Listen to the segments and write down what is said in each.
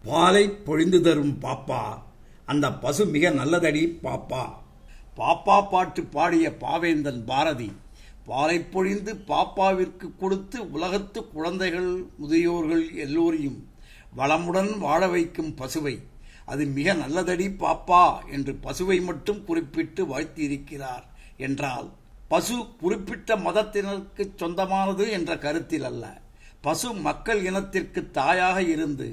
பாலை பொழிந்து தரும் பாப்பா, அந்த பசு மிக நல்லதடி பாப்பா. பாப்பா பாட்டு பாடிய பாவேந்தன் பாரதி, பாலை பொழிந்து பாப்பாவிற்கு கொடுத்து உலகத்து குழந்தைகள் முதியோர்கள் எல்லோரையும் வளமுடன் வாழ வைக்கும் பசுவை, அது மிக நல்லதடி பாப்பா என்று பசுவை மட்டும் குறிப்பிட்டு வாழ்த்தியிருக்கிறார் என்றால், பசு குறிப்பிட்ட மதத்தினருக்கு சொந்தமானது என்ற கருத்தில் அல்ல. பசு மக்கள் இனத்திற்கு தாயாக இருந்து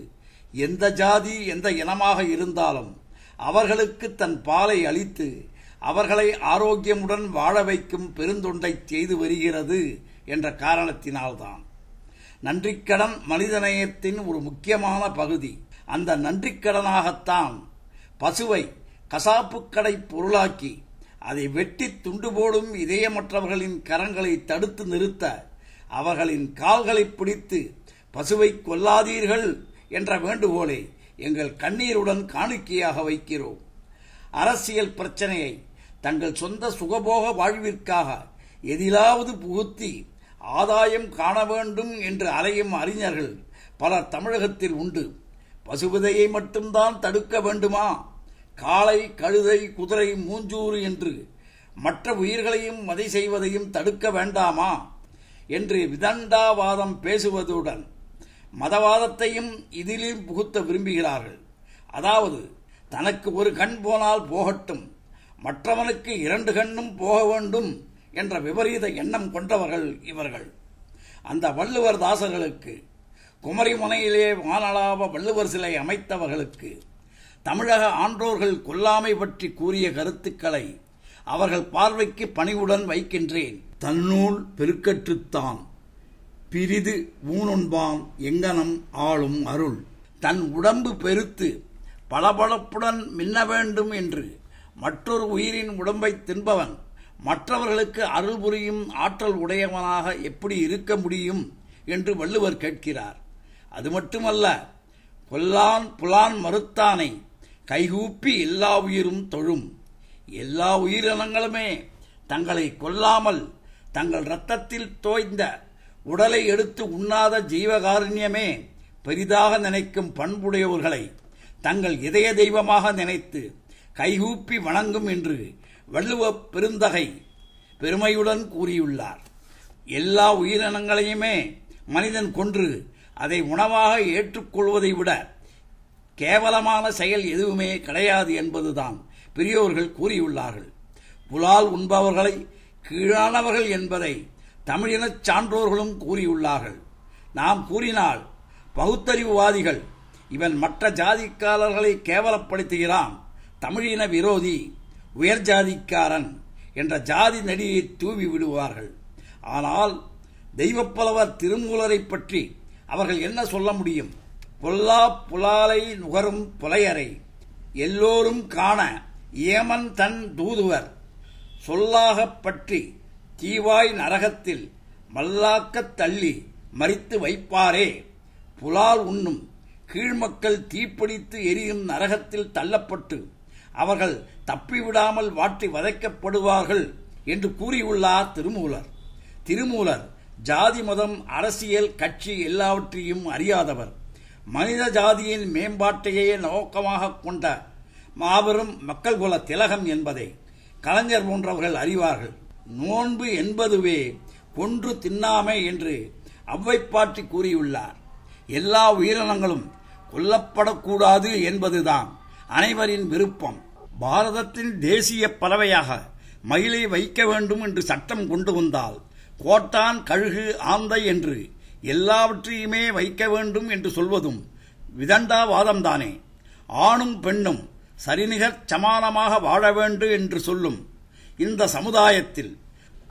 எந்த ஜாதி எந்த இனமாக இருந்தாலும் அவர்களுக்கு தன் பாலை அளித்து அவர்களை ஆரோக்கியமுடன் வாழ வைக்கும் பெருந்தொண்டை செய்து வருகிறது என்ற காரணத்தினால்தான். நன்றிக்கடன் மனிதநேயத்தின் ஒரு முக்கியமான பகுதி. அந்த நன்றிக்கடனாகத்தான் பசுவை கசாப்புக்கடை பொருளாக்கி அதை வெட்டி துண்டு போடும் இதயமற்றவர்களின் கரங்களை தடுத்து நிறுத்த அவர்களின் கால்களை பிடித்து பசுவை கொல்லாதீர்கள் என்ற வேண்டுகோளை எங்கள் கண்ணீருடன் காணிக்கையாக வைக்கிறோம். அரசியல் பிரச்சனையை தங்கள் சொந்த சுகபோக வாழ்விற்காக எதிலாவது புகுத்தி ஆதாயம் காண வேண்டும் என்று அலையும் அறிஞர்கள் பலர் தமிழகத்தில் உண்டு. பசுவிதையை மட்டும்தான் தடுக்க வேண்டுமா? காளை, கழுதை, குதிரை, மூஞ்சூறு என்று மற்ற உயிர்களையும் வதை செய்வதையும் தடுக்க வேண்டாமா என்று விதண்டாவாதம் பேசுவதுடன் மதவாதத்தையும் இதிலும் புகுத்த விரும்புகிறார்கள். அதாவது, தனக்கு ஒரு கண் போனால் போகட்டும், மற்றவனுக்கு 2 கண்ணும் போக வேண்டும் என்ற விபரீத எண்ணம் கொண்டவர்கள் இவர்கள். அந்த வள்ளுவர் தாசர்களுக்கு, குமரிமுனையிலே வானளாவ வள்ளுவர் சிலை அமைத்தவர்களுக்கு தமிழக ஆன்றோர்கள் கொல்லாமை பற்றி கூறிய கருத்துக்களை அவர்கள் பார்வைக்கு பணிவுடன் வைக்கின்றேன். தன்னூல் பெருக்கற்றுத்தான் பிரிது ஊனொன்பான் எங்கனம் ஆளும் அருள். தன் உடம்பு பெருத்து பளபளப்புடன் மின்ன வேண்டும் என்று மற்றொரு உயிரின் உடம்பை தின்பவன் மற்றவர்களுக்கு அருள் புரியும் ஆற்றல் உடையவனாக எப்படி இருக்க முடியும் என்று வள்ளுவர் கேட்கிறார். அது மட்டுமல்ல, கொல்லான் புலான் மறுத்தானை கைகூப்பி எல்லா உயிரும் தொழும். எல்லா உயிரினங்களுமே தங்களை கொல்லாமல் தங்கள் இரத்தத்தில் தோய்ந்த உடலை எடுத்து உண்ணாத ஜீவகாருண்யமே பெரிதாக நினைக்கும் பண்புடையவர்களை தங்கள் இதய தெய்வமாக நினைத்து கைகூப்பி வணங்கும் என்று வள்ளுவ பெருந்தகை பெருமையுடன் கூறியுள்ளார். எல்லா உயிரினங்களையுமே மனிதன் கொன்று அதை உணவாக ஏற்றுக்கொள்வதை விட கேவலமான செயல் எதுவுமே கிடையாது என்பதுதான் பெரியோர்கள் கூறியுள்ளார்கள். புலால் உண்பவர்களை கீழானவர்கள் என்பதை தமிழினச் சான்றோர்களும் கூறியுள்ளார்கள். நாம் கூறினால் பகுத்தறிவுவாதிகள் இவன் மற்ற ஜாதிக்காரர்களை கேவலப்படுத்துகிறான், தமிழின விரோதி, உயர் ஜாதிக்காரன் என்ற ஜாதி நடியை தூவி விடுவார்கள். ஆனால் தெய்வப்புலவர் திருமூலரை பற்றி அவர்கள் என்ன சொல்ல முடியும்? பொல்லா புலாலை நுகரும் புலையரை எல்லோரும் காண ஏமன் தன் தூதுவர் சொல்லாகப் பற்றி தீவாய் நரகத்தில் மல்லாக்கத் தள்ளி மறித்து வைப்பாரே. புலால் உண்ணும் கீழ்மக்கள் தீப்பிடித்து எரியும் நரகத்தில் தள்ளப்பட்டு அவர்கள் தப்பிவிடாமல் வாட்டி வதைக்கப்படுவார்கள் என்று கூறியுள்ளார் திருமூலர். திருமூலர் ஜாதி மதம் அரசியல் கட்சி எல்லாவற்றையும் அறியாதவர். மனித ஜாதியின் மேம்பாட்டையே நோக்கமாக கொண்ட மாபெரும் மக்கள் குல திலகம் என்பதை கலைஞர் போன்றவர்கள் அறிவார்கள். நோன்பு என்பதுவே கொன்று தின்னாமை என்று ஔவைப்பாட்டி கூறியுள்ளார். எல்லா உயிரினங்களும் கொல்லப்படக்கூடாது என்பதுதான் அனைவரின் விருப்பம். பாரதத்தின் தேசிய பறவையாக மயிலை வைக்க வேண்டும் என்று சட்டம் கொண்டு வந்தால் கோட்டான், கழுகு, ஆந்தை என்று எல்லாவற்றையுமே வைக்க வேண்டும் என்று சொல்வதும் விதண்டாவாதம்தானே. ஆணும் பெண்ணும் சரிநிகர் சமானமாக வாழ வேண்டும் என்று சொல்லும் இந்த சமுதாயத்தில்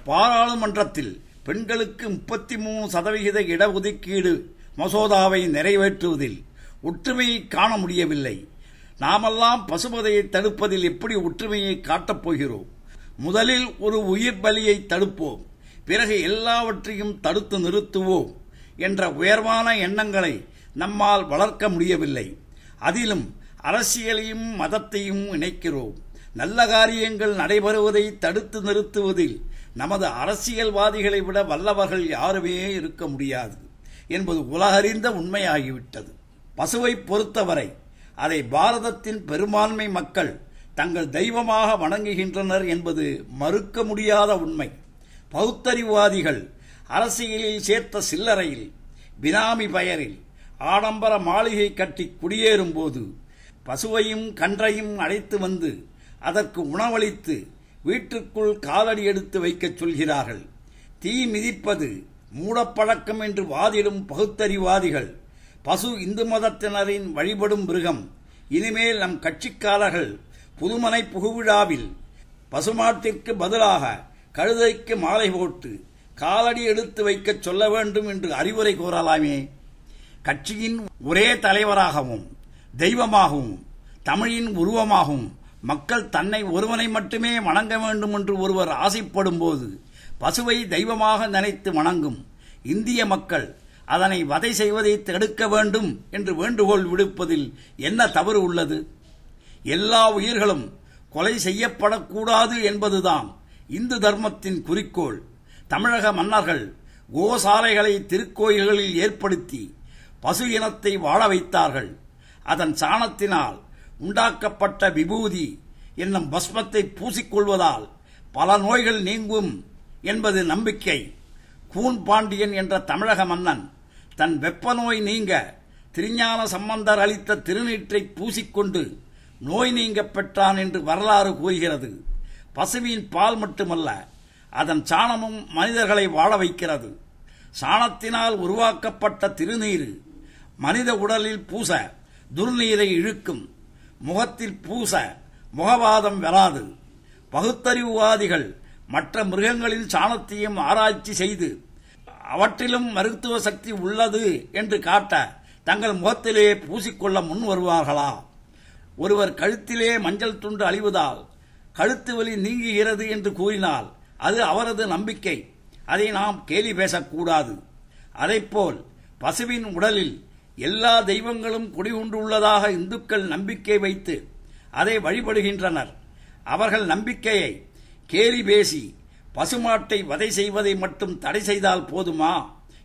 பாராளுமன்றத்தில் பெண்களுக்கு 33% இடஒதுக்கீடு மசோதாவை நிறைவேற்றுவதில் ஒற்றுமையை காண முடியவில்லை. நாமெல்லாம் பசுபதையை தடுப்பதில் எப்படி ஒற்றுமையை காட்டப் போகிறோம்? முதலில் ஒரு உயிர் பலியை தடுப்போம், பிறகு எல்லாவற்றையும் தடுத்து நிறுத்துவோம் என்ற உயர்வான எண்ணங்களை நம்மால் வளர்க்க முடியவில்லை. அதிலும் அரசியலையும் மதத்தையும் இணைக்கிறோம். நல்ல காரியங்கள் நடைபெறுவதை தடுத்து நிறுத்துவதில் நமது அரசியல்வாதிகளை விட வல்லவர்கள் யாருமே இருக்க முடியாது என்பது உலகறிந்த உண்மையாகிவிட்டது. பசுவை பொறுத்தவரை அதை பாரதத்தின் பெரும்பான்மை மக்கள் தங்கள் தெய்வமாக வணங்குகின்றனர் என்பது மறுக்க முடியாத உண்மை. பகுத்தறிவாதிகள் அரசியலில் சேர்த்த சில்லறையில் பினாமி பெயரில் ஆடம்பர மாளிகை கட்டி குடியேறும் போது பசுவையும் கன்றையும் அழைத்து வந்து அதற்கு உணவளித்து வீட்டிற்குள் காலடி எடுத்து வைக்கச் சொல்கிறார்கள். தீ மிதிப்பது மூடப்பழக்கம் என்று வாதிடும் பகுத்தறிவாதிகள் பசு இந்து மதத்தினரின் வழிபடும் மிருகம். இனிமேல் நம் கட்சிக்காரர்கள் புதுமனை புகுவிழாவில் பசுமாட்டிற்கு பதிலாக கழுதைக்கு மாலை போட்டு காலடி எடுத்து வைக்கச் சொல்ல வேண்டும் என்று அறிவுரை கூறலாமே. கட்சியின் ஒரே தலைவராகவும் தெய்வமாகவும் தமிழின் உருவமாகவும் மக்கள் தன்னை ஒருவனை மட்டுமே வணங்க வேண்டும் என்று ஒருவர் ஆசைப்படும் போது பசுவை தெய்வமாக நினைத்து வணங்கும் இந்திய மக்கள் அதனை வதை செய்வதை தடுக்க வேண்டும் என்று வேண்டுகோள் விடுப்பதில் என்ன தவறு உள்ளது? எல்லா உயிர்களும் கொலை செய்யப்படக்கூடாது என்பதுதான் இந்து தர்மத்தின் குறிக்கோள். தமிழக மன்னர்கள் கோசாலைகளை திருக்கோயில்களில் ஏற்படுத்தி பசு இனத்தை வாழ வைத்தார்கள். அதன் சாணத்தினால் உண்டாக்கப்பட்ட விபூதி என்னும் பஸ்மத்தை பூசிக்கொள்வதால் பல நோய்கள் நீங்கும் என்பது நம்பிக்கை. கூன் பாண்டியன் என்ற தமிழக மன்னன் தன் வெப்ப நோய் நீங்க திருஞான சம்பந்தர் அளித்த திருநீற்றை பூசிக்கொண்டு நோய் நீங்க பெற்றான் என்று வரலாறு கூறுகிறது. பசுவின் பால் மட்டுமல்ல, அதன் சாணமும் மனிதர்களை வாழ வைக்கிறது. சாணத்தினால் உருவாக்கப்பட்ட திருநீர் மனித உடலில் பூச துர்நீரை இழுக்கும். முகத்தில் பூச முகவாதம் வராது. பகுத்தறிவுவாதிகள் மற்ற மிருகங்களின் சாணத்தையும் ஆராய்ச்சி செய்து அவற்றிலும் மருத்துவ சக்தி உள்ளது என்று காட்ட தங்கள் முகத்திலே பூசிக்கொள்ள முன் வருவார்களா? ஒருவர் கழுத்திலே மஞ்சள் துண்டு அழிவதால் கழுத்து வலி நீங்குகிறது என்று கூறினால் அது அவரது நம்பிக்கை. அதை நாம் கேலி பேசக்கூடாது. அதைப்போல் பசுவின் உடலில் எல்லா தெய்வங்களும் குடிகொண்டுள்ளதாக இந்துக்கள் நம்பிக்கை வைத்து அதை வழிபடுகின்றனர். அவர்கள் நம்பிக்கையை கேலி பேசி பசுமாட்டை வதை செய்வதை மட்டும் தடை செய்தால் போதுமா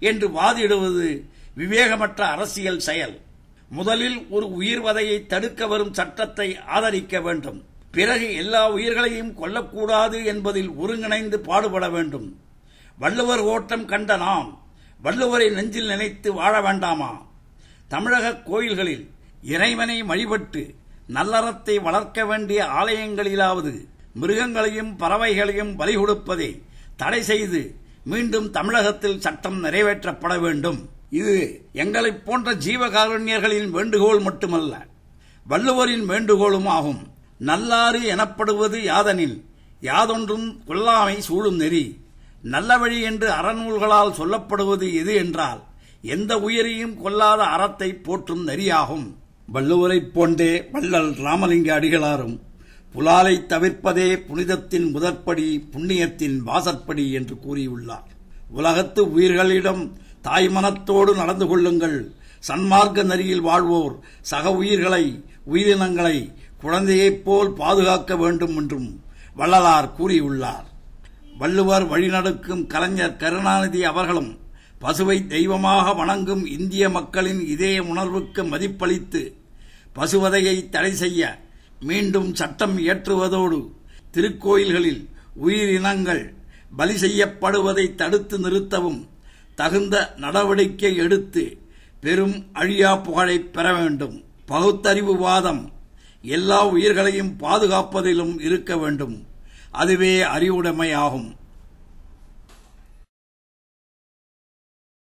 என்று வாதிடுவது விவேகமற்ற அரசியல் செயல். முதலில் ஒரு உயிர் வதையை தடுக்க வரும் சட்டத்தை ஆதரிக்க வேண்டும். பிறகு எல்லா உயிர்களையும் கொல்லக்கூடாது என்பதில் ஒருங்கிணைந்து பாடுபட வேண்டும். வள்ளுவர் ஓட்டம் கண்ட நாம் வள்ளுவரை நெஞ்சில் நினைத்து வாழ வேண்டாமா? தமிழக கோயில்களில் இறைவனை வழிபட்டு நல்லறத்தை வளர்க்க வேண்டிய ஆலயங்களிலாவது மிருகங்களையும் பறவைகளையும் பலி கொடுப்பதை தடை செய்து மீண்டும் தமிழகத்தில் சட்டம் நிறைவேற்றப்பட வேண்டும். இது எங்களைப் போன்ற ஜீவகாருண்யர்களின் வேண்டுகோள் மட்டுமல்ல, வள்ளுவரின் வேண்டுகோளும் ஆகும். நல்லாறு எனப்படுவது யாதெனில் யாதொன்றும் கொல்லாமை சூழும் நெறி. நல்ல வழி என்று அறநூல்களால் சொல்லப்படுவது எது என்றால் எந்த உயிரையும் கொல்லாத அறத்தை போற்றும் நெறியாகும். வள்ளுவரைப் போன்றே வள்ளல் ராமலிங்க அடிகளாரும் புலாலை தவிர்ப்பதே புனிதத்தின் முதற்படி, புண்ணியத்தின் வாசற்படி என்று கூறியுள்ளார். உலகத்து உயிர்களிடம் தாய்மனத்தோடு நடந்து கொள்ளுங்கள். சன்மார்க்க நெறியில் வாழ்வோர் சக உயிர்களை, உயிரினங்களை குழந்தையைப் போல் பாதுகாக்க வேண்டும் என்றும் வள்ளலார் கூறியுள்ளார். வள்ளுவர் வழிநடக்கும் கலைஞர் கருணாநிதி அவர்களும் பசுவை தெய்வமாக வணங்கும் இந்திய மக்களின் இதய உணர்வுக்கு மதிப்பளித்து பசுவதையை தடை செய்ய மீண்டும் சட்டம் இயற்றுவதோடு திருக்கோயில்களில் உயிரினங்கள் பலி செய்யப்படுவதை தடுத்து நிறுத்தவும் தகுந்த நடவடிக்கை எடுத்து பெரும் அழியா புகழை பெற வேண்டும். பகுத்தறிவுவாதம் எல்லா உயிர்களையும் பாதுகாப்பதிலும் இருக்க வேண்டும். அதுவே அறிவுடைமையாகும்.